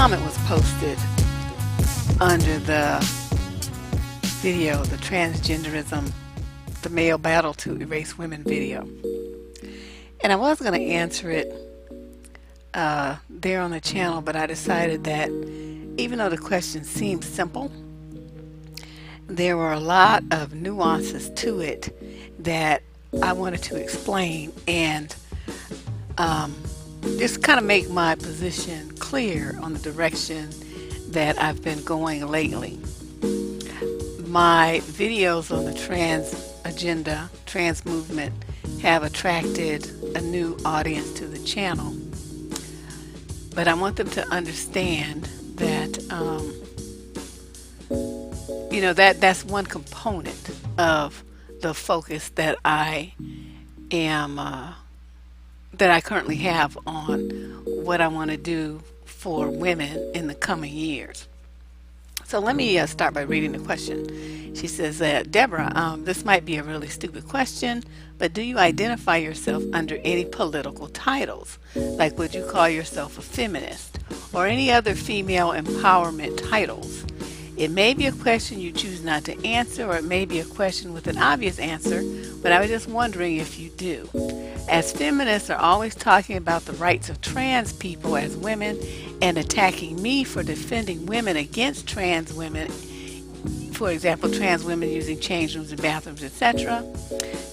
comment was posted under the video, the transgenderism, the male battle to erase women video. And I was going to answer it there on the channel, but I decided that even though the question seemed simple, there were a lot of nuances to it that I wanted to explain and just kind of make my position clear on the direction that I've been going lately. My videos on the trans agenda, trans movement, have attracted a new audience to the channel. But I want them to understand that, that's one component of the focus that I am, that I currently have on what I want to do for women in the coming years. So let me start by reading the question. She says that, Deborah, this might be a really stupid question, but do you identify yourself under any political titles? Like, would you call yourself a feminist or any other female empowerment titles? It may be a question you choose not to answer, or it may be a question with an obvious answer, but I was just wondering if you do. As feminists are always talking about the rights of trans people as women and attacking me for defending women against trans women, for example, trans women using change rooms and bathrooms, etc.,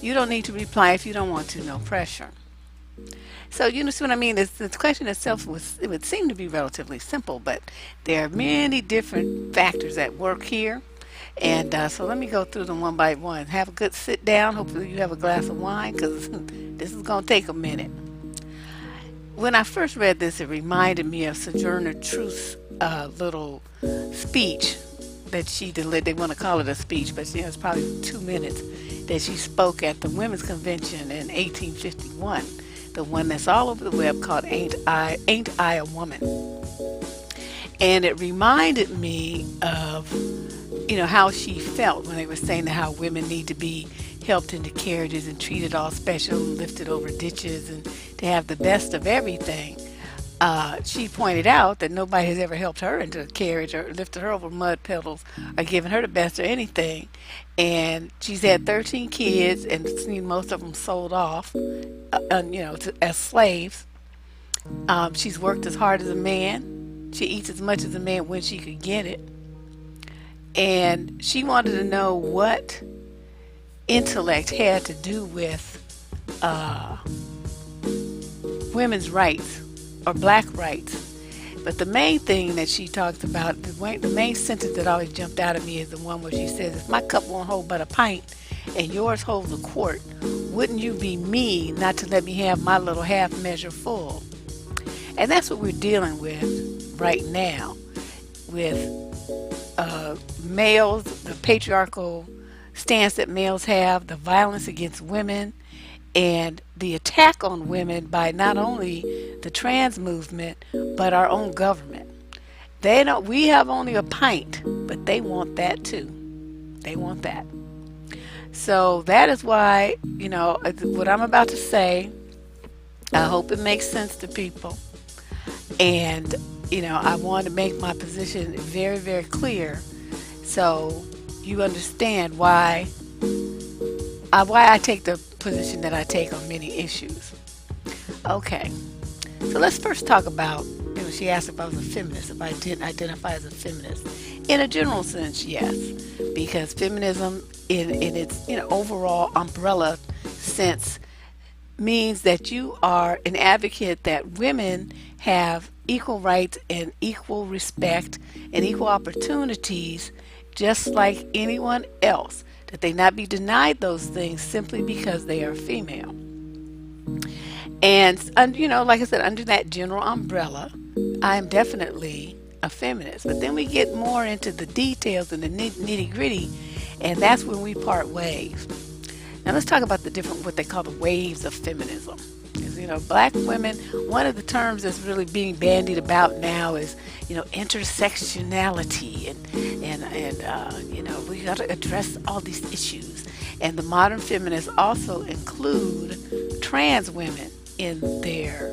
you don't need to reply if you don't want to, no pressure. So you know what I mean? The question itself it would seem to be relatively simple, but there are many different factors at work here. And so let me go through them one by one. Have a good sit down. Hopefully you have a glass of wine, because this is going to take a minute. When I first read this, it reminded me of Sojourner Truth's little speech that she did. They want to call it a speech, but it's probably 2 minutes, that she spoke at the Women's Convention in 1851. The one that's all over the web, called Ain't I a Woman? And it reminded me of how she felt when they were saying how women need to be helped into carriages and treated all special, lifted over ditches, and to have the best of everything. She pointed out that nobody has ever helped her into a carriage or lifted her over mud puddles or given her the best or anything. And she's had 13 kids, and seen most of them sold off, as slaves. She's worked as hard as a man. She eats as much as a man when she could get it. And she wanted to know what intellect had to do with women's rights or black rights. But the main thing that she talks about, the main sentence that always jumped out at me, is the one where she says, if my cup won't hold but a pint and yours holds a quart, wouldn't you be mean not to let me have my little half measure full? And that's what we're dealing with right now with males, the patriarchal stance that males have, the violence against women, and the attack on women by not only the trans movement but our own government. We have only a pint, but they want that too. They want that. So that is why, what I'm about to say, I hope it makes sense to people. And I want to make my position very, very clear, so you understand why I take the position that I take on many issues. Okay, so let's first talk about, she asked if I was a feminist, if I didn't identify as a feminist. In a general sense, yes, because feminism in its overall umbrella sense means that you are an advocate that women have equal rights and equal respect and equal opportunities just like anyone else, that they not be denied those things simply because they are female. And like I said, under that general umbrella, I am definitely a feminist. But then we get more into the details and the nitty gritty, and that's when we part ways. Now let's talk about the different, what they call the waves of feminism. Black women, one of the terms that's really being bandied about now is, intersectionality, and we got to address all these issues. And the modern feminists also include trans women in their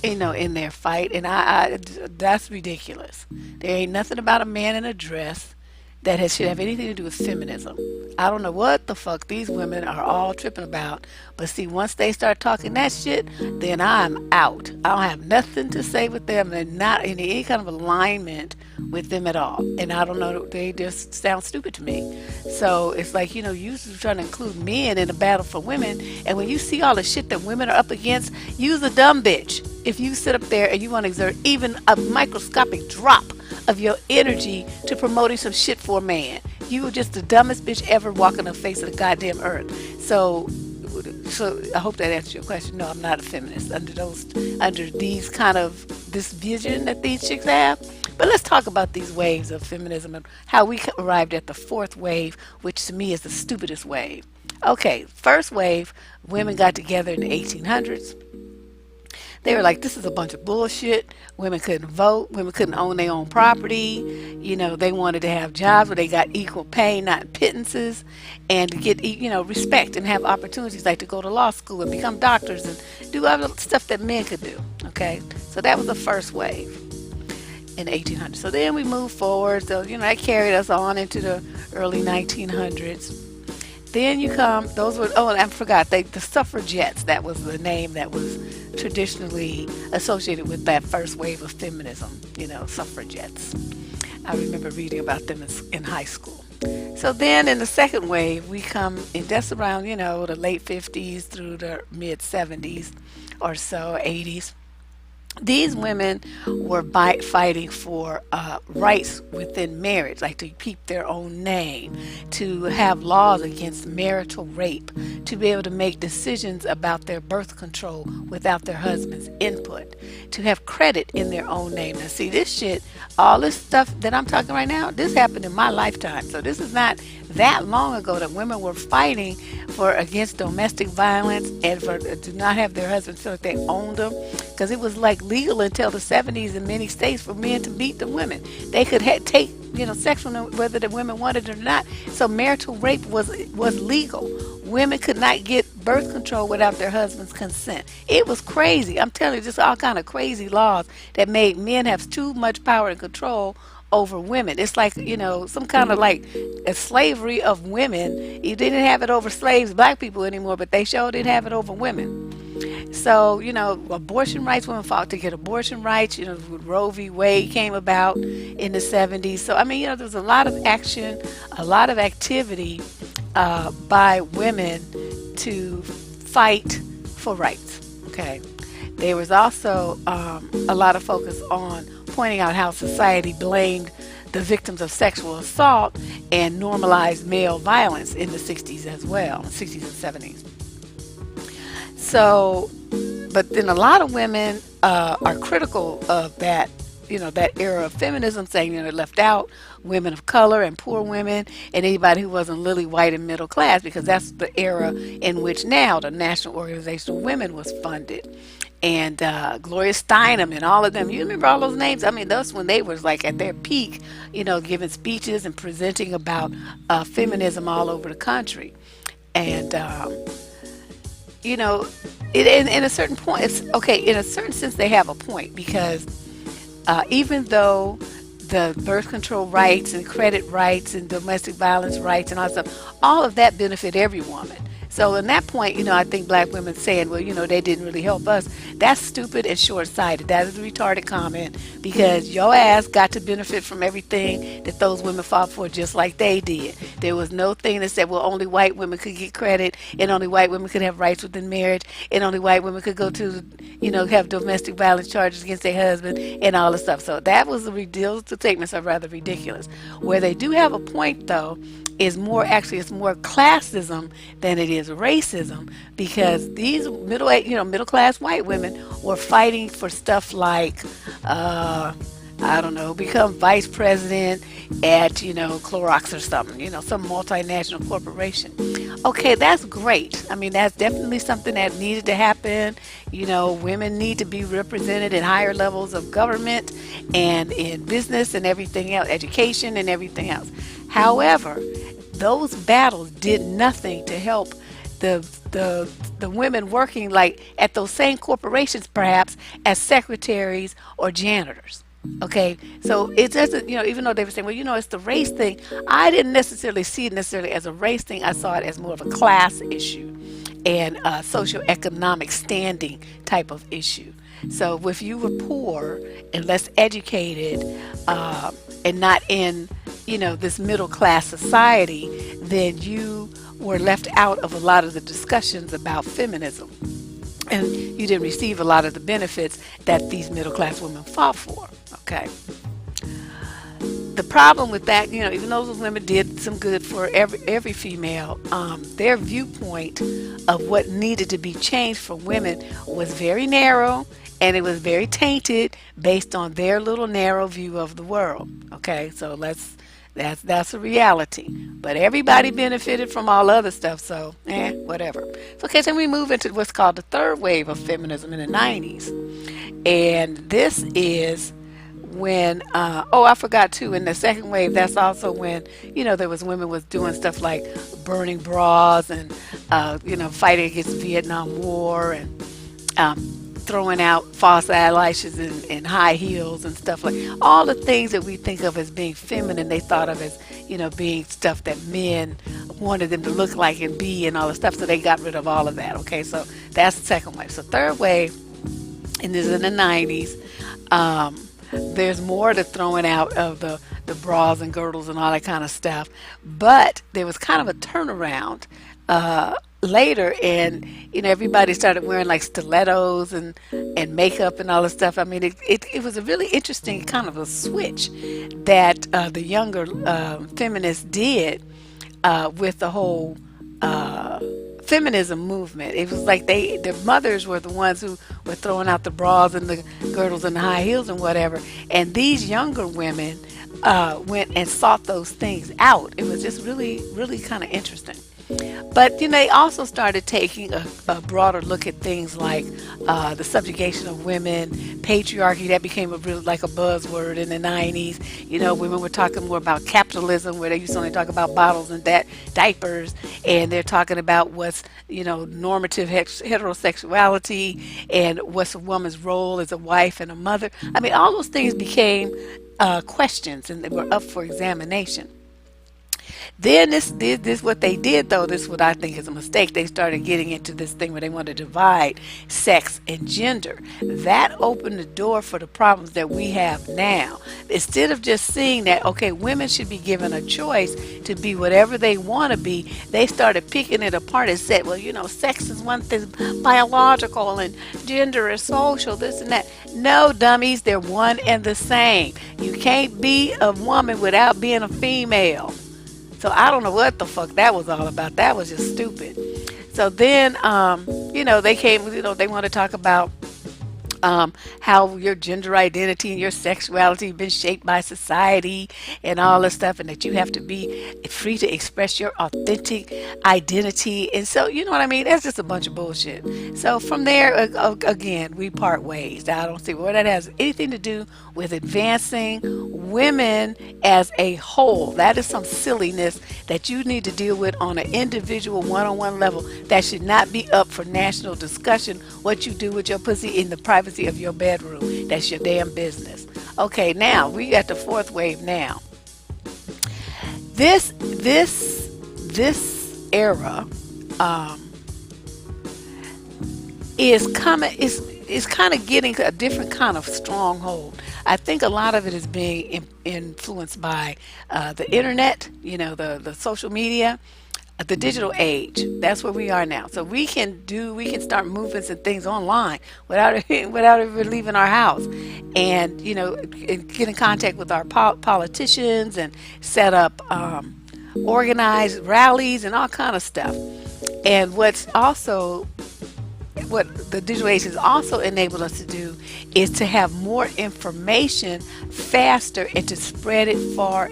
in their fight, and I that's ridiculous. There ain't nothing about a man in a dress that should have anything to do with feminism. I don't know what the fuck these women are all tripping about, but see, once they start talking that shit, then I'm out. I don't have nothing to say with them. They're not in any kind of alignment with them at all, and I don't know. They just sound stupid to me. So it's like, you trying to include men in the battle for women, and when you see all the shit that women are up against, you's a dumb bitch. If you sit up there and you want to exert even a microscopic drop of your energy to promoting some shit for a man, you were just the dumbest bitch ever walking the face of the goddamn earth. So I hope that answers your question. No, I'm not a feminist under these kind of this vision that these chicks have. But let's talk about these waves of feminism and how we arrived at the fourth wave, which to me is the stupidest wave. Okay, first wave, women got together in the 1800s. They were like, this is a bunch of bullshit. Women couldn't vote. Women couldn't own their own property. They wanted to have jobs where they got equal pay, not pittances, and to get, respect and have opportunities like to go to law school and become doctors and do other stuff that men could do. Okay, so that was the first wave in the 1800s. So then we moved forward. So, that carried us on into the early 1900s. Then you come, those were, oh, and I forgot, the suffragettes, that was the name that was traditionally associated with that first wave of feminism, suffragettes. I remember reading about them in high school. So then in the second wave, we come in just around, the late 50s through the mid 70s or so, 80s. These women were fighting for rights within marriage, like to keep their own name, to have laws against marital rape, to be able to make decisions about their birth control without their husband's input, to have credit in their own name. Now, see, this shit, all this stuff that I'm talking right now, this happened in my lifetime. So this is not that long ago that women were fighting against domestic violence and to not have their husbands feel like they owned them, because it was like legal until the 70s in many states for men to beat the women. They could take sex from them whether the women wanted it or not. So marital rape was legal. Women could not get birth control without their husband's consent. It was crazy. I'm telling you, just all kind of crazy laws that made men have too much power and control over women. It's like, some kind of like a slavery of women. You didn't have it over slaves, black people anymore, but they sure did have it over women. So, abortion rights, women fought to get abortion rights, when Roe v. Wade came about in the 70s. So, there was a lot of action, a lot of activity by women to fight for rights. Okay. There was also a lot of focus on pointing out how society blamed the victims of sexual assault and normalized male violence in the 60s as well, 60s and 70s. So, but then a lot of women are critical of that, that era of feminism, saying it left out women of color and poor women and anybody who wasn't lily white and middle class, because that's the era in which now the National Organization of Women was funded. And Gloria Steinem and all of them. You remember all those names? Those when they was like at their peak, giving speeches and presenting about feminism all over the country. And, in a certain point, it's okay, in a certain sense they have a point, because even though the birth control rights and credit rights and domestic violence rights and all that stuff, all of that benefit every woman. So in that point, I think black women saying, well, they didn't really help us. That's stupid and short-sighted. That is a retarded comment, because your ass got to benefit from everything that those women fought for just like they did. There was no thing that said, well, only white women could get credit and only white women could have rights within marriage and only white women could go to, have domestic violence charges against their husband and all this stuff. So that was those statements are rather ridiculous. Where they do have a point, though, it's more classism than it is racism, because these middle class white women were fighting for stuff like become vice president at Clorox or something, some multinational corporation. Okay, that's great. That's definitely something that needed to happen. Women need to be represented in higher levels of government and in business and everything else, education and everything else. However, those battles did nothing to help the the women working like at those same corporations perhaps as secretaries or janitors. Okay, so it doesn't, even though they were saying, well, it's the race thing, I didn't necessarily see it necessarily as a race thing. I saw it as more of a class issue and a socioeconomic standing type of issue. So if you were poor and less educated and not in, this middle class society, then you were left out of a lot of the discussions about feminism. And you didn't receive a lot of the benefits that these middle class women fought for. Okay. The problem with that, even though those women did some good for every female, their viewpoint of what needed to be changed for women was very narrow, and it was very tainted based on their little narrow view of the world. Okay, so that's a reality. But everybody benefited from all other stuff, so whatever. So, okay, so we move into what's called the third wave of feminism in the 90s. And this is when I forgot too, in the second wave, that's also when there was women was doing stuff like burning bras and fighting against the Vietnam War and throwing out false eyelashes and high heels and stuff, like all the things that we think of as being feminine, they thought of as being stuff that men wanted them to look like and be and all the stuff, so they got rid of all of that. Okay, so that's the second wave. So third wave, and this is in the 90s. There's more to throwing out of the bras and girdles and all that kind of stuff. But there was kind of a turnaround later, and everybody started wearing like stilettos and makeup and all this stuff. I mean, it was a really interesting kind of a switch that the younger feminists did with the whole feminism movement. It was like their mothers were the ones who were throwing out the bras and the girdles and the high heels and whatever, and these younger women went and sought those things out. It was just really, really kind of interesting. But they also started taking a broader look at things like the subjugation of women, patriarchy. That became like a buzzword in the 90s. Women were talking more about capitalism, where they used to only talk about bottles and diapers, and they're talking about what's normative heterosexuality and what's a woman's role as a wife and a mother. I mean, all those things became questions, and they were up for examination. Then this what they did, though, this is what I think is a mistake. They started getting into this thing where they want to divide sex and gender. That opened the door for the problems that we have now. Instead of just seeing that, okay, women should be given a choice to be whatever they want to be, they started picking it apart and said, well, sex is one thing, biological, and gender is social, this and that. No, dummies, they're one and the same. You can't be a woman without being a female. So I don't know what the fuck that was all about. That was just stupid. So then, they came, they want to talk about how your gender identity and your sexuality have been shaped by society and all this stuff, and that you have to be free to express your authentic identity. And so, you know what I mean? That's just a bunch of bullshit. So from there, again, we part ways. I don't see where that has anything to do with advancing women as a whole. That is some silliness that you need to deal with on an individual one-on-one level. That should not be up for national discussion. What you do with your pussy in the privacy of your bedroom, that's your damn business. Okay, now we got the fourth wave now. This era is kind of getting a different kind of stronghold. I think a lot of it is being influenced by the internet, the social media, the digital age. That's where we are now. So we can start movements and things online without even leaving our house, and get in contact with our politicians and set up organized rallies and all kind of stuff. And what the digital age has also enabled us to do is to have more information faster and to spread it far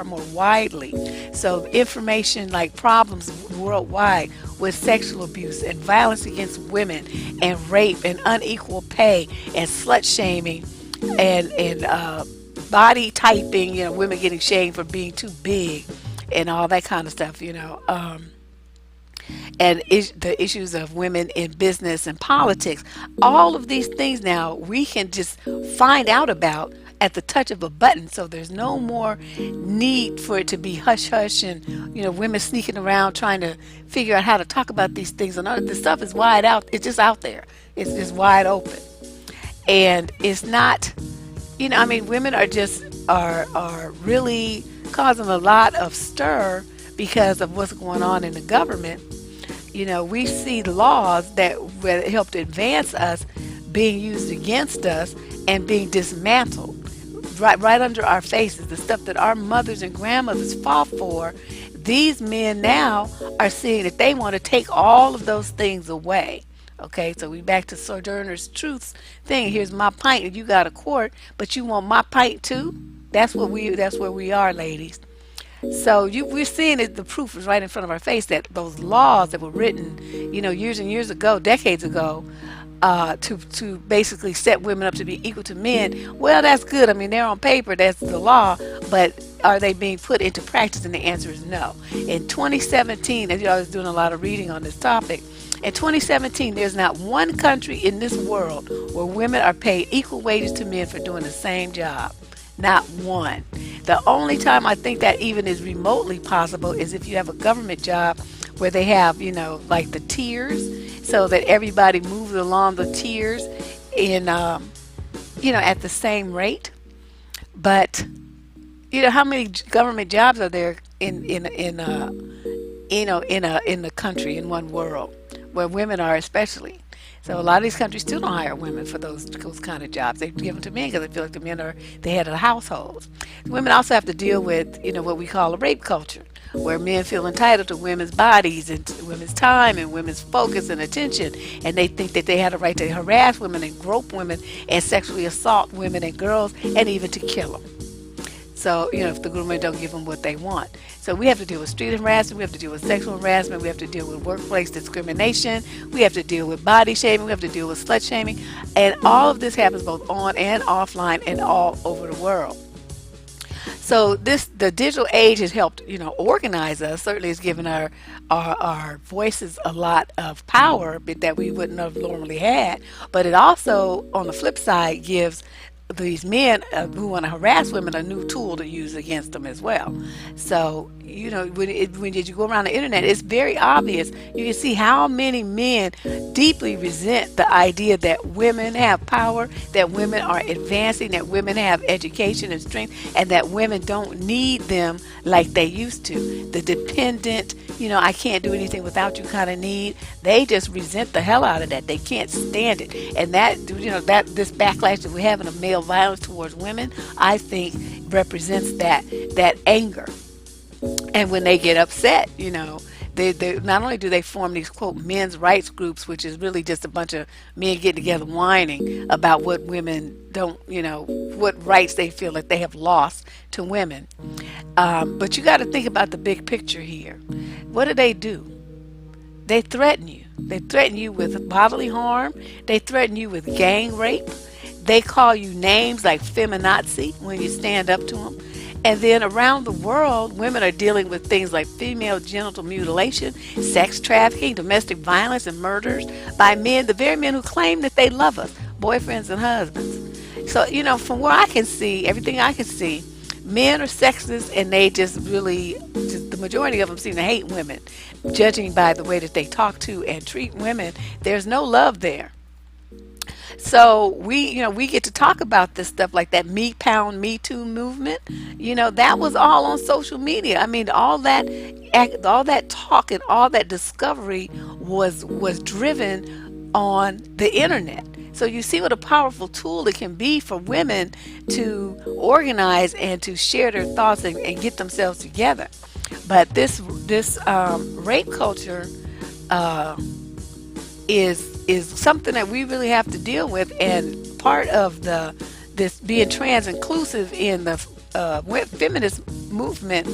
more widely. So information like problems worldwide with sexual abuse and violence against women and rape and unequal pay and slut shaming and body typing, women getting shamed for being too big and all that kind of stuff, and the issues of women in business and politics. All of these things now we can just find out about at the touch of a button. So there's no more need for it to be hush hush and women sneaking around trying to figure out how to talk about these things. And all of this stuff is wide out. It's just out there. It's just wide open, and it's not. I mean, women are just are really causing a lot of stir because of what's going on in the government. We see laws that helped advance us being used against us and being dismantled right under our faces. The stuff that our mothers and grandmothers fought for, these men now are seeing that they want to take all of those things away. Okay, so we back to Sojourner's Truth's thing. Here's my pint, and you got a quart, but you want my pint too? That's where we are, ladies. So we're seeing it. The proof is right in front of our face that those laws that were written, years and years ago, decades ago, to basically set women up to be equal to men. Well, that's good. I mean, they're on paper. That's the law, but are they being put into practice? And the answer is no. In 2017, as I was doing a lot of reading on this topic. In 2017, there's not one country in this world where women are paid equal wages to men for doing the same job. Not one. The only time I think that even is remotely possible is if you have a government job where they have, like the tiers, so that everybody moves along the tiers in, at the same rate. But, how many government jobs are there in the country, in one world, where women are especially? So a lot of these countries still don't hire women for those kind of jobs. They give them to men because they feel like the men are the head of the households. Women also have to deal with, what we call a rape culture, where men feel entitled to women's bodies and women's time and women's focus and attention. And they think that they have a right to harass women and grope women and sexually assault women and girls and even to kill them. So, if the groomers don't give them what they want. So we have to deal with street harassment, we have to deal with sexual harassment, we have to deal with workplace discrimination, we have to deal with body shaming, we have to deal with slut shaming, and all of this happens both on and offline and all over the world. So the digital age has helped, organize us. Certainly it's given our voices a lot of power that we wouldn't have normally had. But it also, on the flip side, gives these men who want to harass women a new tool to use against them as well. So, when you go around the internet, it's very obvious. You can see how many men deeply resent the idea that women have power, that women are advancing, that women have education and strength, and that women don't need them like they used to. The dependent, I can't do anything without you kind of need. They just resent the hell out of that. They can't stand it. And that, this backlash that we have in male violence towards women, I think represents that anger. And when they get upset, they not only do they form these quote men's rights groups, which is really just a bunch of men getting together whining about what women don't, what rights they feel like they have lost to women. But you got to think about the big picture here. What do? They threaten you. They threaten you with bodily harm. They threaten you with gang rape. They call you names like feminazi when you stand up to them. And then around the world, women are dealing with things like female genital mutilation, sex trafficking, domestic violence, and murders by men, the very men who claim that they love us, boyfriends and husbands. So, from where I can see, everything I can see, men are sexist, and they the majority of them seem to hate women, judging by the way that they talk to and treat women. There's no love there. So we get to talk about this stuff like that Me Too movement. That was all on social media. I mean, all that talk and all that discovery was driven on the internet. So you see what a powerful tool it can be for women to organize and to share their thoughts and get themselves together. But this rape culture is something that we really have to deal with, and part of this being trans inclusive in the feminist movement,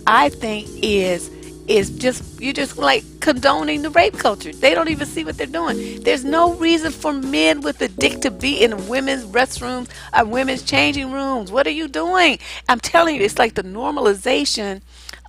I think is you're just like condoning the rape culture. They don't even see what they're doing. There's no reason for men with a dick to be in women's restrooms or women's changing rooms. What are you doing? I'm telling you, it's like the normalization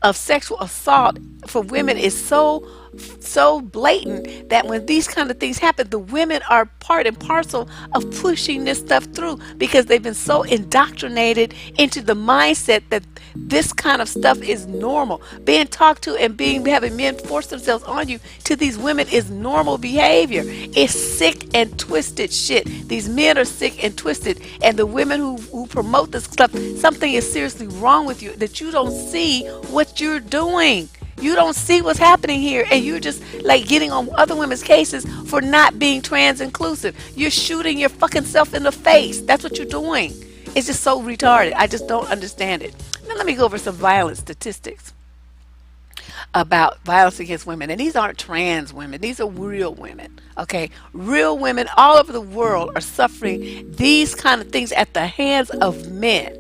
of sexual assault for women is so blatant that when these kind of things happen, the women are part and parcel of pushing this stuff through because they've been so indoctrinated into the mindset that this kind of stuff is normal. Being talked to and having men force themselves on you to these women is normal behavior. It's sick and twisted shit. These men are sick and twisted, and the women who promote this stuff, something is seriously wrong with you, that you don't see what you're doing. You don't see what's happening here, and you're just like getting on other women's cases for not being trans inclusive. You're shooting your fucking self in the face. That's what you're doing. It's just so retarded. I just don't understand it. Now let me go over some violence statistics about violence against women. And these aren't trans women. These are real women. Okay? Real women all over the world are suffering these kind of things at the hands of men.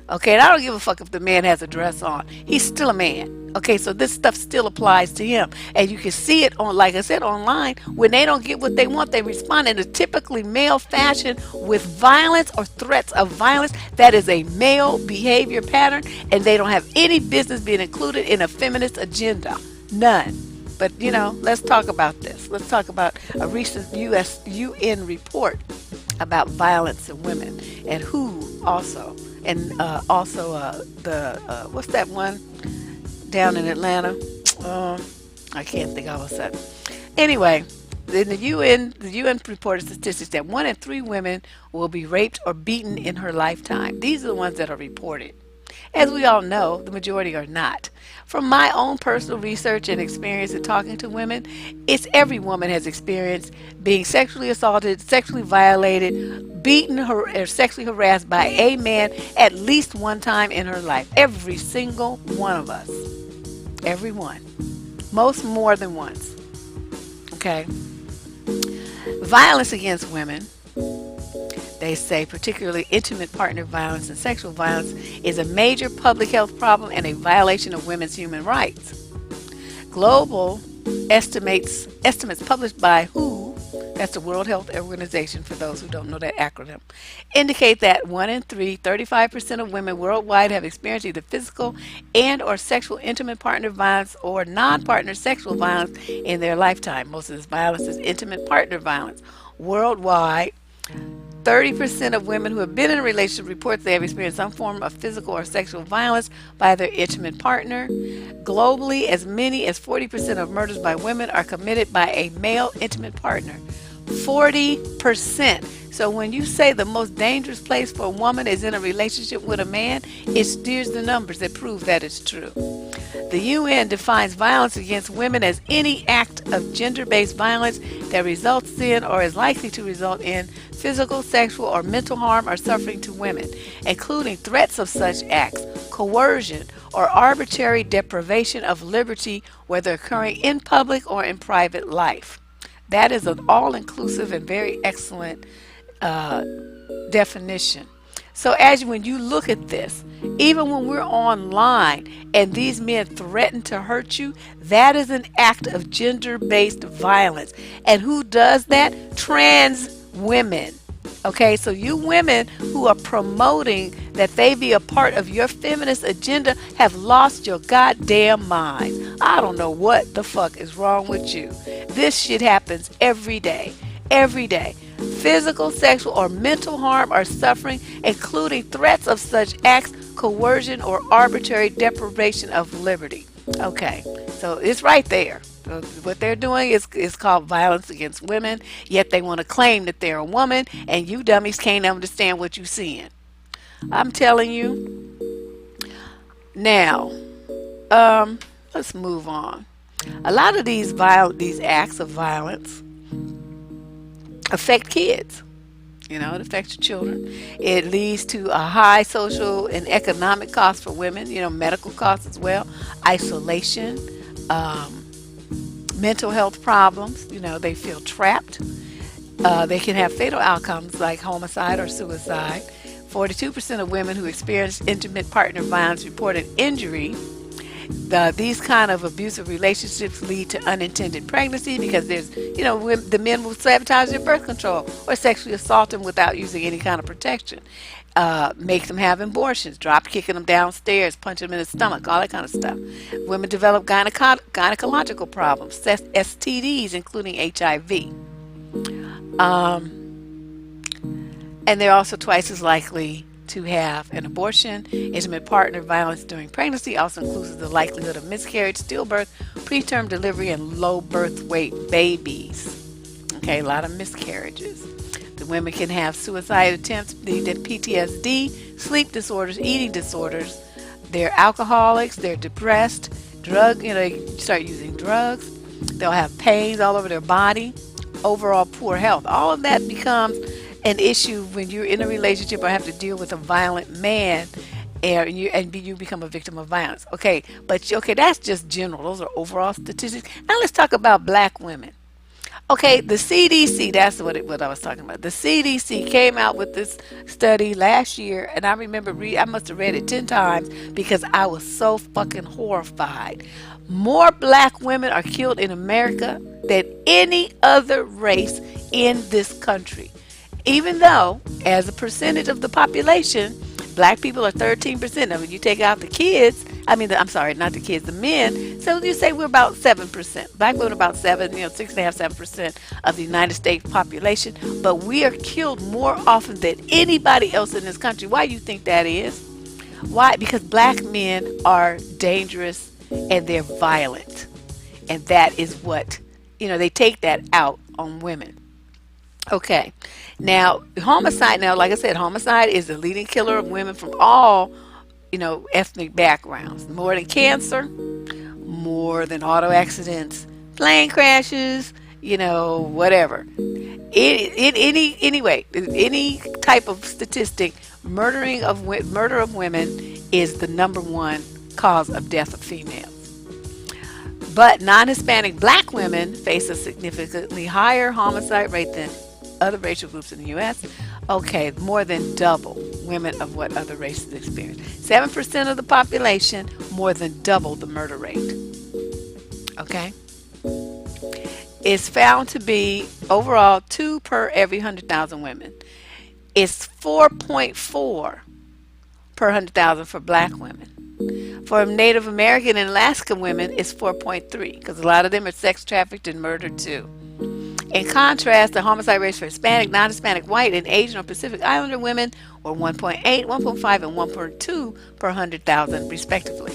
Okay? And I don't give a fuck if the man has a dress on. He's still a man. Okay, so this stuff still applies to him. And you can see it on, like I said, online. When they don't get what they want, they respond in a typically male fashion with violence or threats of violence. That is a male behavior pattern, and they don't have any business being included in a feminist agenda. None. But, let's talk about this. Let's talk about a recent UN report about violence in women and who also. And what's that one down in Atlanta? I can't think all of a sudden. Anyway, in the UN reported statistics that 1 in 3 women will be raped or beaten in her lifetime. These are the ones that are reported. As we all know, the majority are not. From my own personal research and experience in talking to women, it's every woman has experienced being sexually assaulted, sexually violated, beaten or sexually harassed by a man at least one time in her life. Every single one of us. Every one. Most more than once. Okay? Violence against women, they say, particularly intimate partner violence and sexual violence, is a major public health problem and a violation of women's human rights. Global estimates published by WHO, that's the World Health Organization for those who don't know that acronym, indicate that 1 in 3, 35% of women worldwide have experienced either physical and or sexual intimate partner violence or non-partner sexual violence in their lifetime. Most of this violence is intimate partner violence. Worldwide, 30% of women who have been in a relationship report they have experienced some form of physical or sexual violence by their intimate partner. Globally, as many as 40% of murders by women are committed by a male intimate partner. 40%. So when you say the most dangerous place for a woman is in a relationship with a man, here's the numbers that prove that it's true. The UN defines violence against women as any act of gender-based violence that results in or is likely to result in physical, sexual, or mental harm or suffering to women, including threats of such acts, coercion, or arbitrary deprivation of liberty, whether occurring in public or in private life. That is an all-inclusive and very excellent definition. So when you look at this, even when we're online and these men threaten to hurt you, that is an act of gender-based violence. And who does that? Trans women. Okay, so you women who are promoting that they be a part of your feminist agenda have lost your goddamn mind. I don't know what the fuck is wrong with you. This shit happens every day. Every day. Physical, sexual, or mental harm or suffering, including threats of such acts, coercion, or arbitrary deprivation of liberty. Okay, so it's right there. So what they're doing is called violence against women, yet they want to claim that they're a woman, and you dummies can't understand what you're seeing. I'm telling you. Now, let's move on. A lot of these acts of violence affect kids. It affects your children. It leads to a high social and economic cost for women, medical costs as well, isolation, mental health problems. They feel trapped. They can have fatal outcomes like homicide or suicide. 42% of women who experience intimate partner violence reported injury. These kind of abusive relationships lead to unintended pregnancy because the men will sabotage their birth control or sexually assault them without using any kind of protection. make them have abortions, drop kicking them downstairs, punching them in the stomach, all that kind of stuff. Women develop gynecological problems, STDs, including HIV. And they're also twice as likely to have an abortion. Intimate partner violence during pregnancy also includes the likelihood of miscarriage, stillbirth, preterm delivery, and low birth weight babies. Okay, a lot of miscarriages. The women can have suicide attempts, the PTSD, sleep disorders, eating disorders. They're alcoholics, they're depressed, they start using drugs. They'll have pains all over their body, overall poor health. All of that becomes an issue when you're in a relationship or have to deal with a violent man and you become a victim of violence. Okay, that's just general. Those are overall statistics. Now let's talk about black women. Okay, the CDC, that's what I was talking about. The CDC came out with this study last year, and I remember I must have read it 10 times because I was so fucking horrified. More black women are killed in America than any other race in this country. Even though, as a percentage of the population, black people are 13%. Now, when you take out the kids, I'm sorry, not the kids, the men. So you say we're about 7%. Black women are about 6.5–7% of the United States population. But we are killed more often than anybody else in this country. Why do you think that is? Why? Because black men are dangerous and they're violent. And that is what, they take that out on women. Okay. Now, homicide, like I said, homicide is the leading killer of women from all, ethnic backgrounds. More than cancer, more than auto accidents, plane crashes, whatever. Anyway, any type of statistic, murder of women is the number one cause of death of females. But non-Hispanic black women face a significantly higher homicide rate than other racial groups in the U.S. Okay, more than double women of what other races experience. 7% of the population, more than double the murder rate. Okay? It's found to be overall 2 per every 100,000 women. It's 4.4 per 100,000 for black women. For Native American and Alaska women, it's 4.3 because a lot of them are sex trafficked and murdered too. In contrast, the homicide rates for Hispanic, non-Hispanic, white, and Asian or Pacific Islander women were 1.8, 1.5, and 1.2 per 100,000, respectively.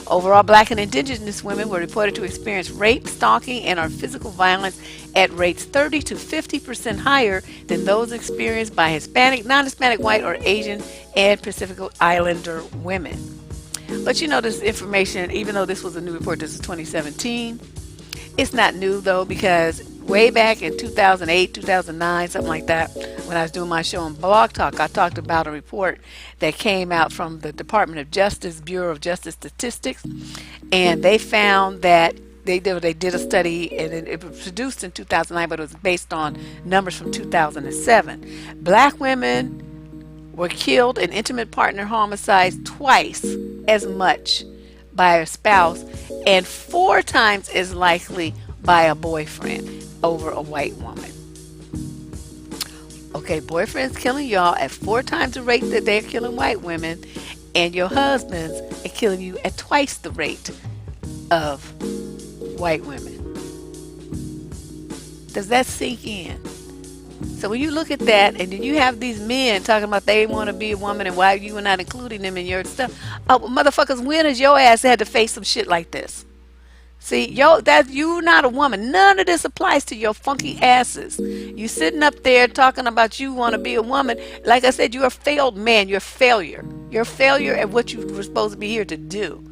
Overall, black and indigenous women were reported to experience rape, stalking, and or physical violence at rates 30 to 50% higher than those experienced by Hispanic, non-Hispanic, white, or Asian and Pacific Islander women. But this information, even though this was a new report, this is 2017, it's not new though, because way back in 2008, 2009, something like that, when I was doing my show on Blog Talk, I talked about a report that came out from the Department of Justice, Bureau of Justice Statistics, and they found that they did a study, and it was produced in 2009, but it was based on numbers from 2007. Black women were killed in intimate partner homicides twice as much by a spouse and 4 times as likely by a boyfriend over a white woman. Okay, boyfriends killing y'all at 4 times the rate that they're killing white women, and your husbands are killing you at twice the rate of white women. Does that sink in? So when you look at that, and then you have these men talking about they want to be a woman and why you are not including them in your stuff. Oh, motherfuckers, when has your ass had to face some shit like this? See, you're not a woman. None of this applies to your funky asses. You sitting up there talking about you want to be a woman. Like I said, you're a failed man. You're a failure. You're a failure at what you were supposed to be here to do.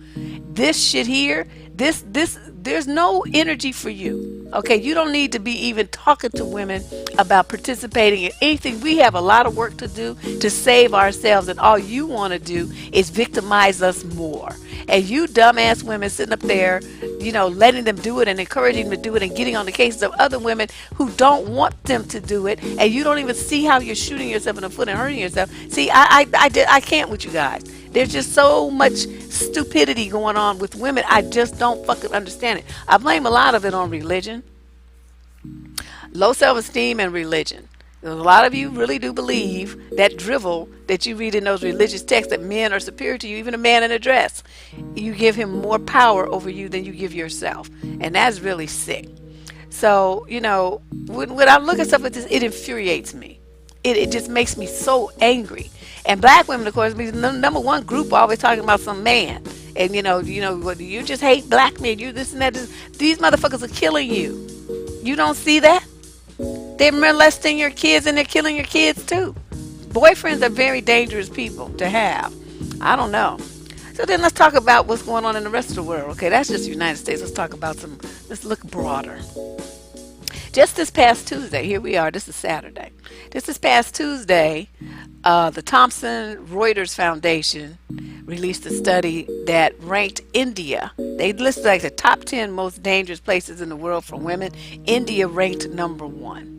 This shit here, there's no energy for you. Okay, you don't need to be even talking to women about participating in anything. We have a lot of work to do to save ourselves, and all you want to do is victimize us more. And you dumbass women sitting up there, letting them do it and encouraging them to do it and getting on the cases of other women who don't want them to do it, and you don't even see how you're shooting yourself in the foot and hurting yourself. See, I can't with you guys. There's just so much stupidity going on with women. I just don't fucking understand it. I blame a lot of it on religion. Low self-esteem and religion. A lot of you really do believe that drivel that you read in those religious texts that men are superior to you, even a man in a dress. You give him more power over you than you give yourself. And that's really sick. So, when I look at stuff like this, it infuriates me. It just makes me so angry. And black women, of course, be the number one group always talking about some man. And what, you just hate black men, you this and that. These motherfuckers are killing you. You don't see that? They're molesting your kids and they're killing your kids too. Boyfriends are very dangerous people to have. I don't know. So then let's talk about what's going on in the rest of the world. Okay, that's just the United States. Let's look broader. Just this past Tuesday, here we are, this is Saturday. Just this past Tuesday, the Thomson Reuters Foundation released a study that ranked India. They listed like the top 10 most dangerous places in the world for women. India ranked number 1.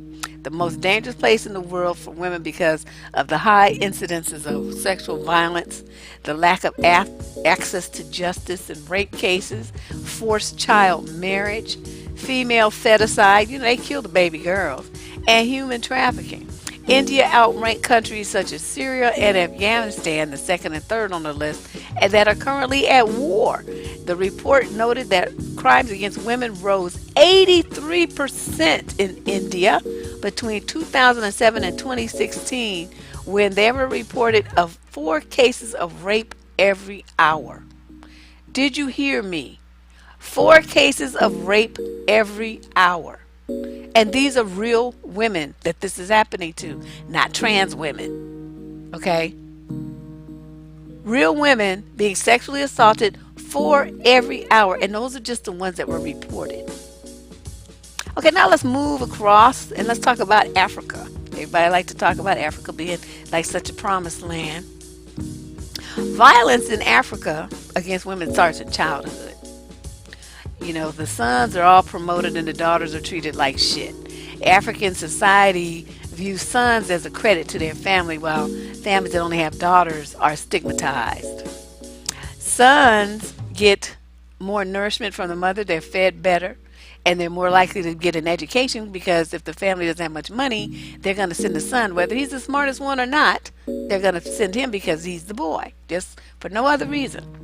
The most dangerous place in the world for women because of the high incidences of sexual violence, the lack of access to justice in rape cases, forced child marriage, female feticide, they kill the baby girls, and human trafficking. India outranked countries such as Syria and Afghanistan, the second and third on the list, and that are currently at war. The report noted that crimes against women rose 83% in India between 2007 and 2016, when there were reported of 4 cases of rape every hour. Did you hear me? 4 cases of rape every hour. And these are real women that this is happening to, not trans women. Okay? Real women being sexually assaulted 4 every hour. And those are just the ones that were reported. Okay, now let's move across and let's talk about Africa. Everybody like to talk about Africa being like such a promised land. Violence in Africa against women starts in childhood. The sons are all promoted and the daughters are treated like shit. African society views sons as a credit to their family, while families that only have daughters are stigmatized. Sons get more nourishment from the mother, they're fed better, and they're more likely to get an education because if the family doesn't have much money, they're going to send the son, whether he's the smartest one or not, they're going to send him because he's the boy, just for no other reason.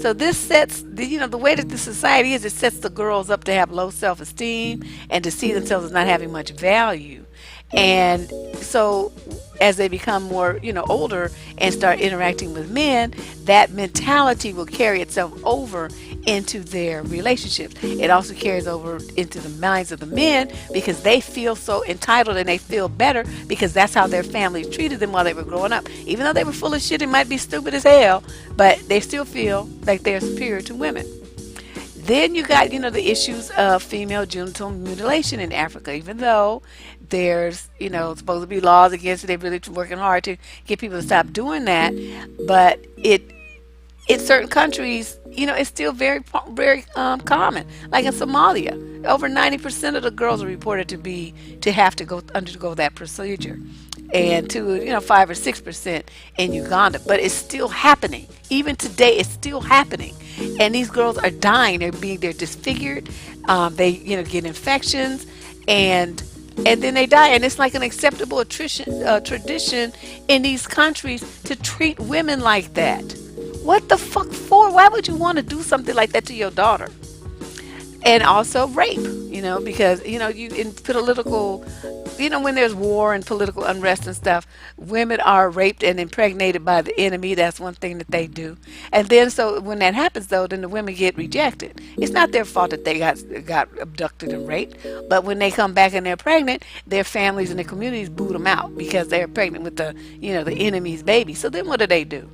So this sets, the way that the society is, it sets the girls up to have low self-esteem and to see themselves as not having much value. And so as they become more, older and start interacting with men, that mentality will carry itself over into their relationships. It also carries over into the minds of the men because they feel so entitled and they feel better because that's how their family treated them while they were growing up. Even though they were full of shit and might be stupid as hell, but they still feel like they're superior to women. Then you got, the issues of female genital mutilation in Africa. Even though there's, supposed to be laws against it, they're really working hard to get people to stop doing that. But in certain countries, it's still very, very common. Like in Somalia, over 90% of the girls are reported to have to undergo that procedure, and to 5 or 6% in Uganda. But it's still happening. Even today, it's still happening. And these girls are dying. They're disfigured. They get infections, and then they die. And it's like an acceptable tradition in these countries to treat women like that. What the fuck for? Why would you want to do something like that to your daughter? And also rape, because, you in political, when there's war and political unrest and stuff, women are raped and impregnated by the enemy. That's one thing that they do. And then so when that happens, though, then the women get rejected. It's not their fault that they got abducted and raped. But when they come back and they're pregnant, their families and their communities boot them out because they're pregnant with the enemy's baby. So then what do?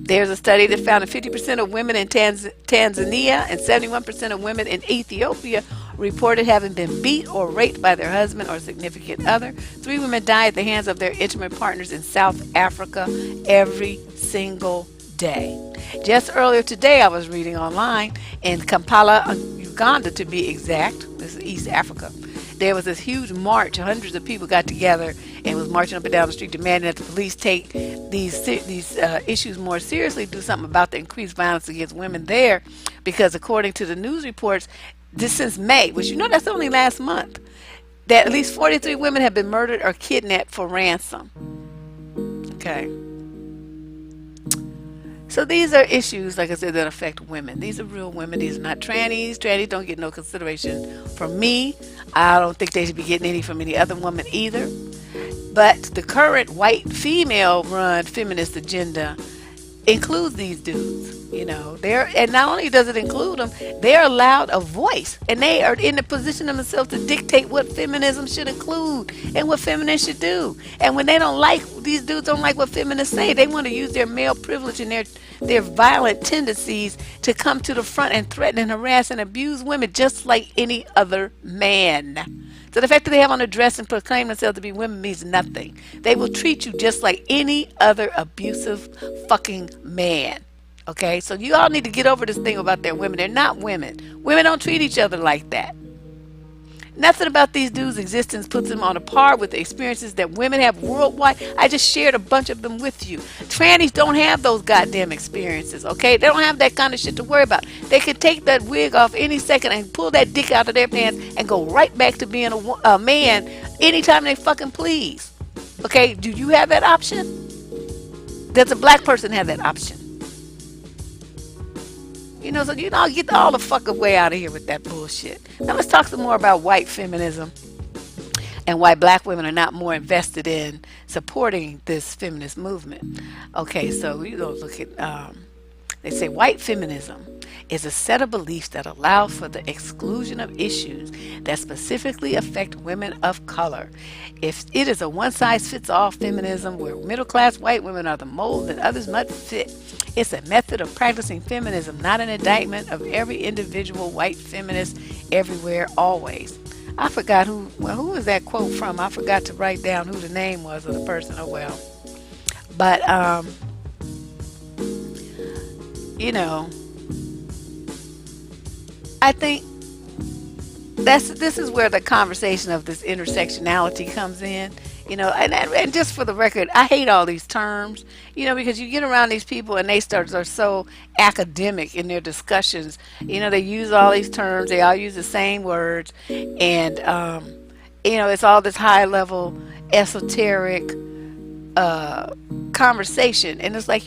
There's a study that found that 50% of women in Tanzania and 71% of women in Ethiopia reported having been beat or raped by their husband or significant other. 3 women die at the hands of their intimate partners in South Africa every single day. Just earlier today, I was reading online in Kampala, Uganda to be exact. This is East Africa. There was this huge march. Hundreds of people got together and was marching up and down the street demanding that the police take these issues more seriously, do something about the increased violence against women there, because according to the news reports, this since May, which that's only last month, that at least 43 women have been murdered or kidnapped for ransom. Okay. So these are issues, like I said, that affect women. These are real women. These are not trannies. Trannies don't get no consideration from me. I don't think they should be getting any from any other woman either. But the current white female run feminist agenda includes these dudes. And not only does it include them, they're allowed a voice, and they are in the position of themselves to dictate what feminism should include and what feminists should do. And when they don't like, these dudes don't like what feminists say, they want to use their male privilege and their violent tendencies to come to the front and threaten and harass and abuse women just like any other man. So the fact that they have on a dress and proclaim themselves to be women means nothing. They will treat you just like any other abusive fucking man. Okay, so you all need to get over this thing about their women. They're not women. Women don't treat each other like that. Nothing about these dudes' existence puts them on a par with the experiences that women have worldwide. I just shared a bunch of them with you. Trannies don't have those goddamn experiences, okay? They don't have that kind of shit to worry about. They can take that wig off any second and pull that dick out of their pants and go right back to being a man anytime they fucking please. Okay, do you have that option? Does a black person have that option? So get all the fucking way out of here with that bullshit. Now let's talk some more about white feminism and why black women are not more invested in supporting this feminist movement. Okay, so look at, they say white feminism is a set of beliefs that allow for the exclusion of issues that specifically affect women of color. If it is a one-size-fits-all feminism where middle-class white women are the mold that others must fit, it's a method of practicing feminism, not an indictment of every individual white feminist everywhere, always. I forgot who was that quote from? I forgot to write down who the name was of the person. Oh well. But I think this is where the conversation of this intersectionality comes in. And just for the record, I hate all these terms, because you get around these people and they are so academic in their discussions. They use all these terms, they all use the same words, and it's all this high level esoteric conversation, and it's like,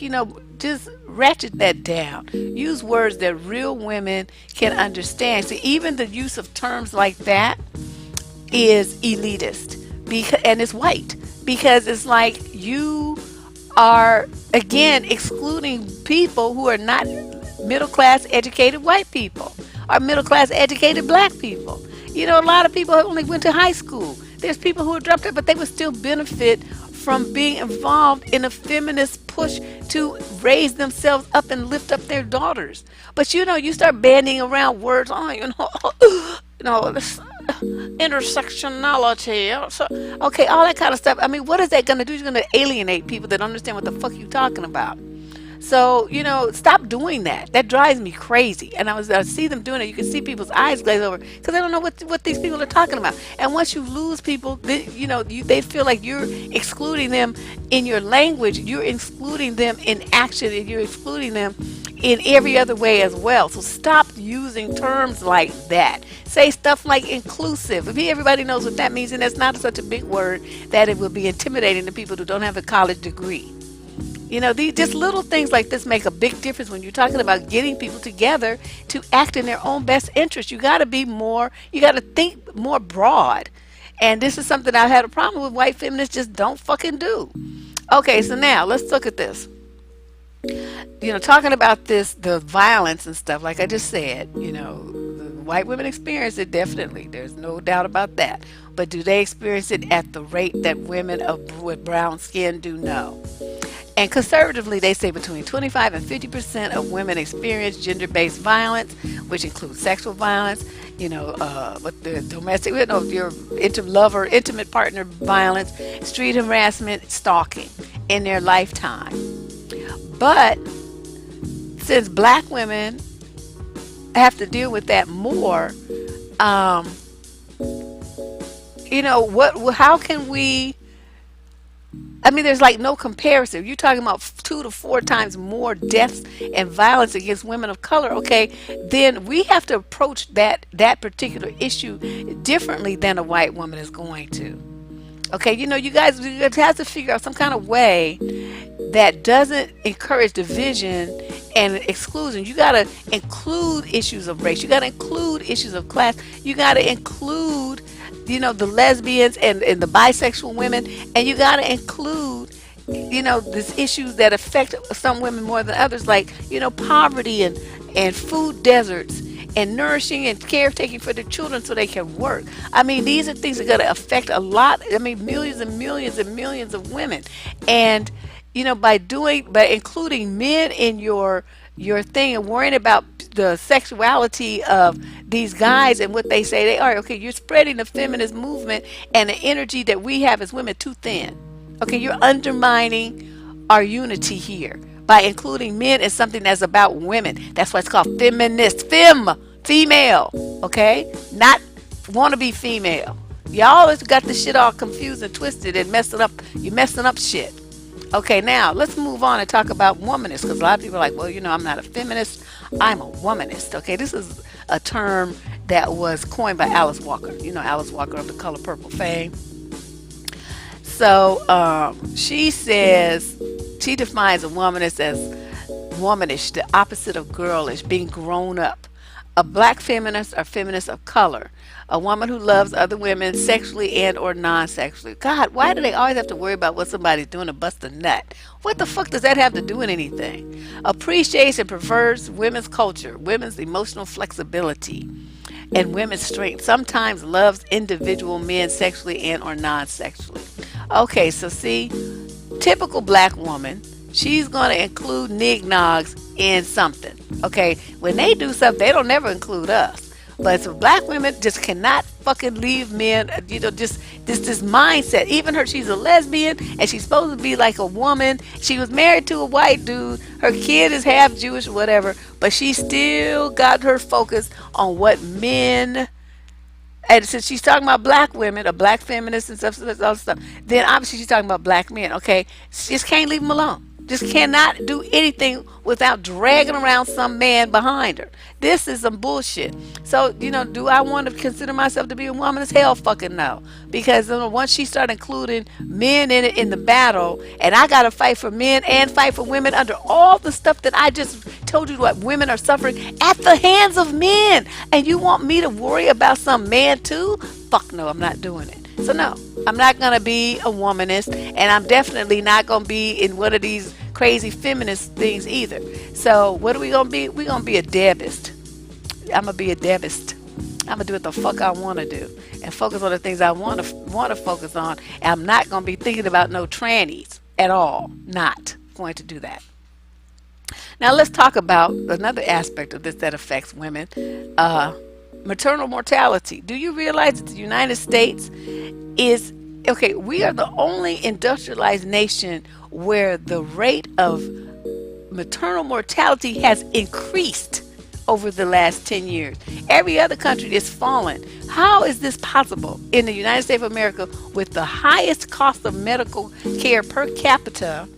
just ratchet that down. Use words that real women can understand. See, even the use of terms like that is elitist. And it's white, because it's like you are again excluding people who are not middle class educated white people or middle class educated black people. A lot of people only went to high school. There's people who are dropped out, but they would still benefit from being involved in a feminist push to raise themselves up and lift up their daughters. But you start bandying around words on this intersectionality. So, okay, all that kind of stuff. I mean, what is that going to do? It's going to alienate people that understand what the fuck you're talking about. So, stop doing that. That drives me crazy. And I see them doing it. You can see people's eyes glaze over because they don't know what these people are talking about. And once you lose people, they feel like you're excluding them in your language. You're excluding them in action, and you're excluding them in every other way as well. So stop using terms like that. Say stuff like inclusive. If everybody knows what that means, and that's not such a big word that it will be intimidating to people who don't have a college degree. These just little things like this make a big difference when you're talking about getting people together to act in their own best interest. You got to think more broad. And this is something I've had a problem with white feminists just don't fucking do. Okay, so now let's look at this. Talking about the violence and stuff, like I just said, the white women experience it definitely. There's no doubt about that. But do they experience it at the rate that women with brown skin do? No. And conservatively, they say between 25 and 50% of women experience gender-based violence, which includes sexual violence, with the domestic, your intimate partner violence, street harassment, stalking in their lifetime. But since black women have to deal with that more, how can we I mean, there's like no comparison. You're talking about 2 to 4 times more deaths and violence against women of color. Okay, then we have to approach that particular issue differently than a white woman is going to. Okay, you guys have to figure out some kind of way that doesn't encourage division and exclusion. You got to include issues of race. You got to include issues of class. You got to include, the lesbians and the bisexual women, and you got to include, these issues that affect some women more than others, like, poverty and food deserts and nourishing and caretaking for their children so they can work. I mean, these are things that are going to affect a lot, millions and millions and millions of women. And, by including men in your thing and worrying about the sexuality of these guys and what they say they are, okay, you're spreading the feminist movement and the energy that we have as women too thin. Okay, you're undermining our unity here by including men in something that's about women. That's why it's called feminist. Female. Okay? Not wannabe female. Y'all has got this shit all confused and twisted and messing up. You're messing up shit. Okay, now let's move on and talk about womanist, because a lot of people are like, well, I'm not a feminist, I'm a womanist. Okay, this is a term that was coined by Alice Walker. Alice Walker of the Color Purple fame. So she defines a womanist as womanish, the opposite of girlish, being grown up. A black feminist or feminist of color, a woman who loves other women sexually and or non-sexually. God, why do they always have to worry about what somebody's doing to bust a nut? What the fuck does that have to do with anything? Appreciates and prefers women's culture, women's emotional flexibility, and women's strength. Sometimes loves individual men sexually and or non-sexually. Okay, so see, typical black woman, she's going to include nignogs in something. Okay, when they do something, they don't never include us. But so black women just cannot fucking leave men, just this mindset. Even her, she's a lesbian and she's supposed to be like a woman. She was married to a white dude. Her kid is half Jewish or whatever, but she still got her focus on what men. And since she's talking about black women, or black feminists and stuff, then obviously she's talking about black men. Okay, she just can't leave them alone. Just cannot do anything without dragging around some man behind her. This is some bullshit. So, do I want to consider myself to be a womanist? Hell fucking no. Because once she started including men in the battle, and I got to fight for men and fight for women under all the stuff that I just told you what women are suffering at the hands of men. And you want me to worry about some man too? Fuck no, I'm not doing it. So no, I'm not going to be a womanist, and I'm definitely not going to be in one of these crazy feminist things either. So what are we going to be? We're going to be a Debist. I'm going to be a Debist. I'm going to do what the fuck I want to do and focus on the things I want to focus on. And I'm not going to be thinking about no trannies at all. Not going to do that. Now let's talk about another aspect of this that affects women. Maternal mortality. Do you realize that the United States is, okay, we are the only industrialized nation where the rate of maternal mortality has increased over the last 10 years. Every other country is fallen. How is this possible in the United States of America with the highest cost of medical care per capita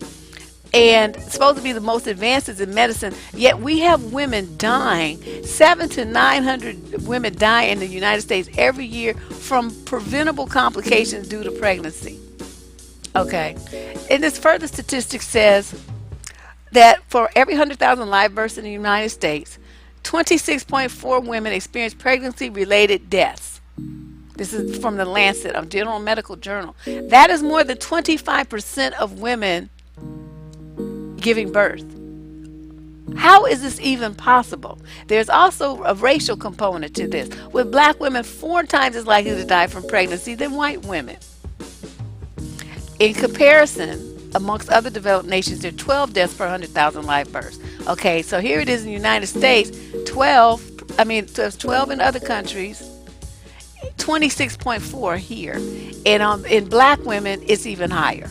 and supposed to be the most advances in medicine, yet we have women dying, 700 to 900 women die in the United States every year from preventable complications due to pregnancy. Okay, and this further statistic says that for every 100,000 live births in the United States, 26.4 women experience pregnancy-related deaths. This is from the Lancet of General Medical Journal. That is more than 25% of women giving birth. How is this even possible? There's also a racial component to this, with black women 4 times as likely to die from pregnancy than white women. In comparison, amongst other developed nations, there are 12 deaths per 100,000 live births. Okay, so here it is in the United States, 12 in other countries, 26.4 here. And in black women, it's even higher.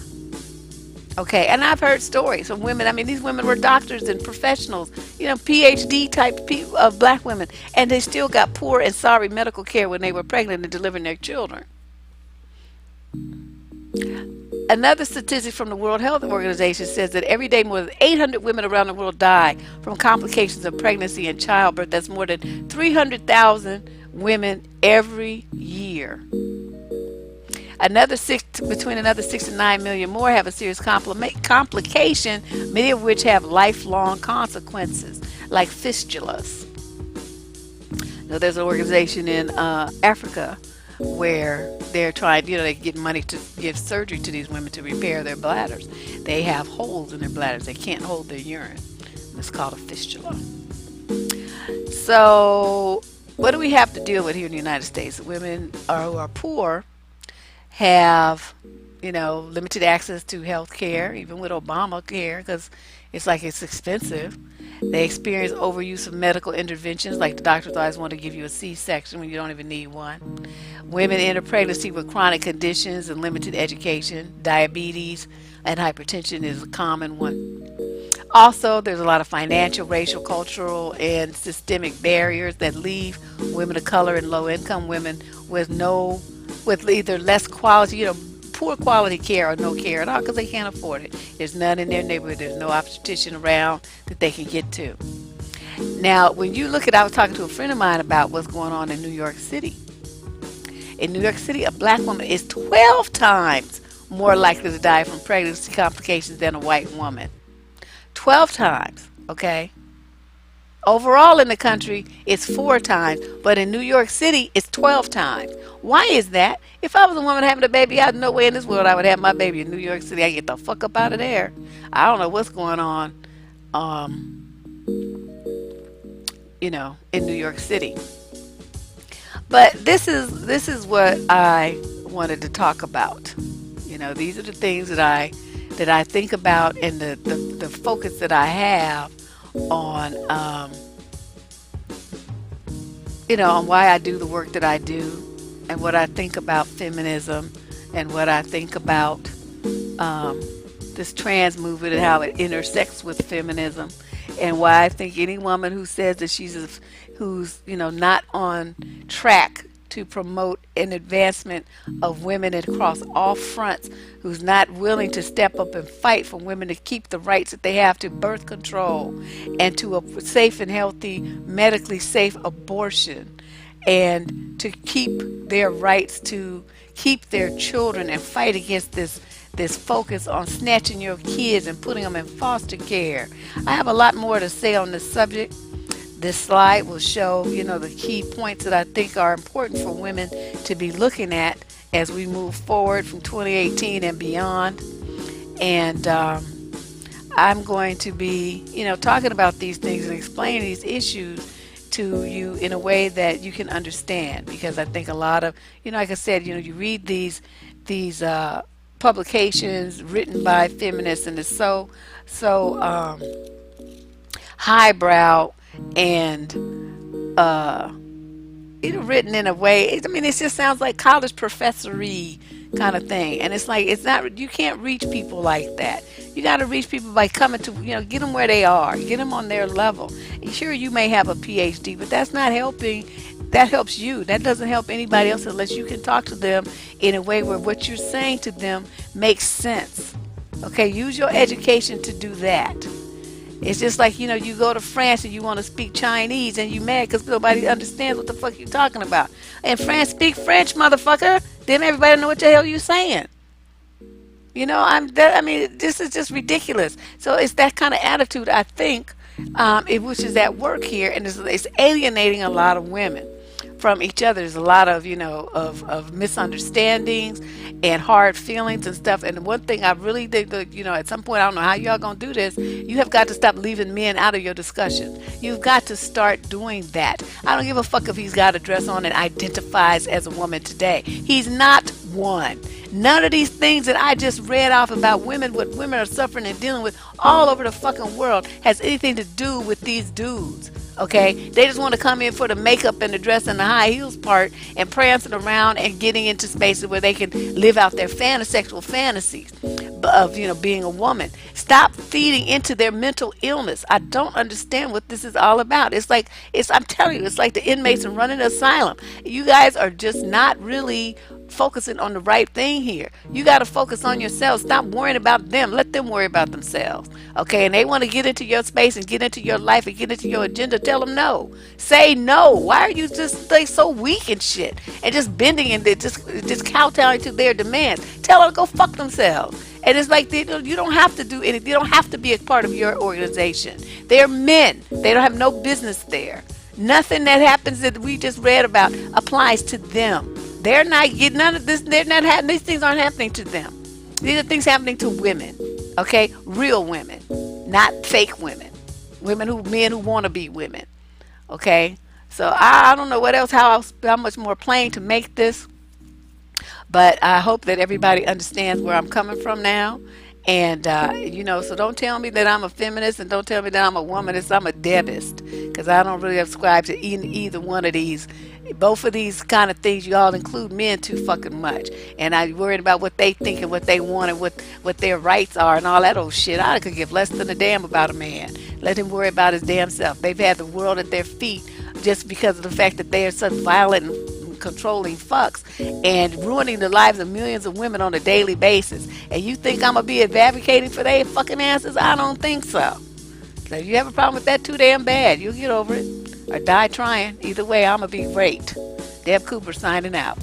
Okay, and I've heard stories from women. These women were doctors and professionals, PhD type of black women, and they still got poor and sorry medical care when they were pregnant and delivering their children. Another statistic from the World Health Organization says that every day more than 800 women around the world die from complications of pregnancy and childbirth. That's more than 300,000 women every year. Between another 6 to 9 million more have a serious complication, many of which have lifelong consequences, like fistulas. Now, there's an organization in Africa where they're trying, they get money to give surgery to these women to repair their bladders. They have holes in their bladders. They can't hold their urine. It's called a fistula. So, what do we have to deal with here in the United States? Women who are poor have, limited access to health care, even with Obamacare, because it's expensive. They experience overuse of medical interventions, like the doctors always want to give you a C-section when you don't even need one. Women enter pregnancy with chronic conditions and limited education. Diabetes and hypertension is a common one. Also, there's a lot of financial, racial, cultural, and systemic barriers that leave women of color and low-income women with either less quality, poor quality care or no care at all because they can't afford it. There's none in their neighborhood. There's no obstetrician around that they can get to. Now, when you look at, I was talking to a friend of mine about what's going on in New York City. In New York City, a black woman is 12 times more likely to die from pregnancy complications than a white woman. 12 times, okay? Overall in the country, it's 4 times, but in New York City, it's 12 times. Why is that? If I was a woman having a baby, I'd no way in this world I would have my baby in New York City. I get the fuck up out of there. I don't know what's going on, in New York City. But this is what I wanted to talk about. These are the things that I think about, and the focus that I have on on why I do the work that I do, and what I think about feminism, and what I think about this trans movement and how it intersects with feminism, and why I think any woman who says that who's not on track to promote an advancement of women across all fronts, who's not willing to step up and fight for women to keep the rights that they have to birth control and to a safe and healthy, medically safe abortion, and to keep their rights to keep their children and fight against this focus on snatching your kids and putting them in foster care. I have a lot more to say on this subject. This slide will show, the key points that I think are important for women to be looking at as we move forward from 2018 and beyond. And I'm going to be, talking about these things and explaining these issues to you in a way that you can understand, because I think a lot of, like I said, you read these publications written by feminists, and it's so highbrow and written in a way, it just sounds like college professory kind of thing, and it's not, you can't reach people like that. You got to reach people by coming to, get them where they are, get them on their level. And sure, you may have a PhD, but that's not helping. That helps you. That doesn't help anybody else unless you can talk to them in a way where what you're saying to them makes sense. Okay, use your education to do that. It's just like, you go to France and you want to speak Chinese and you mad because nobody understands what the fuck you're talking about. In France, speak French, motherfucker. Then everybody know what the hell you're saying. This is just ridiculous. So it's that kind of attitude, I think, which is at work here, and it's alienating a lot of women from each other. There's a lot of, of misunderstandings and hard feelings and stuff. And one thing I really think that, at some point, I don't know how y'all gonna do this, you have got to stop leaving men out of your discussions. You've got to start doing that. I don't give a fuck if he's got a dress on and identifies as a woman today. He's not one. None of these things that I just read off about women, what women are suffering and dealing with all over the fucking world, has anything to do with these dudes. Okay, they just want to come in for the makeup and the dress and the high heels part and prancing around and getting into spaces where they can live out their sexual fantasies of, being a woman. Stop feeding into their mental illness. I don't understand what this is all about. I'm telling you, it's like the inmates in running an asylum. You guys are just not really focusing on the right thing here. You got to focus on yourself. Stop worrying about them. Let them worry about themselves. Okay? And they want to get into your space and get into your life and get into your agenda. Tell them no. Say no. Why are you just so weak and shit and just bending and just kowtowing to their demands? Tell them to go fuck themselves. And it's like you don't have to do anything. You don't have to be a part of your organization. They're men. They don't have no business there. Nothing that happens that we just read about applies to them. They're not getting none of this. They're not having these things aren't happening to them. These are things happening to women. Okay, real women, not fake women. Men who want to be women. Okay, so I don't know what else, how much more plain to make this. But I hope that everybody understands where I'm coming from now. And, so don't tell me that I'm a feminist and don't tell me that I'm a womanist. I'm a Debist because I don't really subscribe to either one of these. Both of these kind of things, you all include men too fucking much. And I'm worried about what they think and what they want and what their rights are and all that old shit. I could give less than a damn about a man. Let him worry about his damn self. They've had the world at their feet just because of the fact that they are such violent and controlling fucks and ruining the lives of millions of women on a daily basis. And you think I'm gonna be advocating for their fucking asses? I don't think so. So if you have a problem with that too damn bad, you'll get over it or die trying. Either way, I'm gonna be great. Deb Cooper signing out.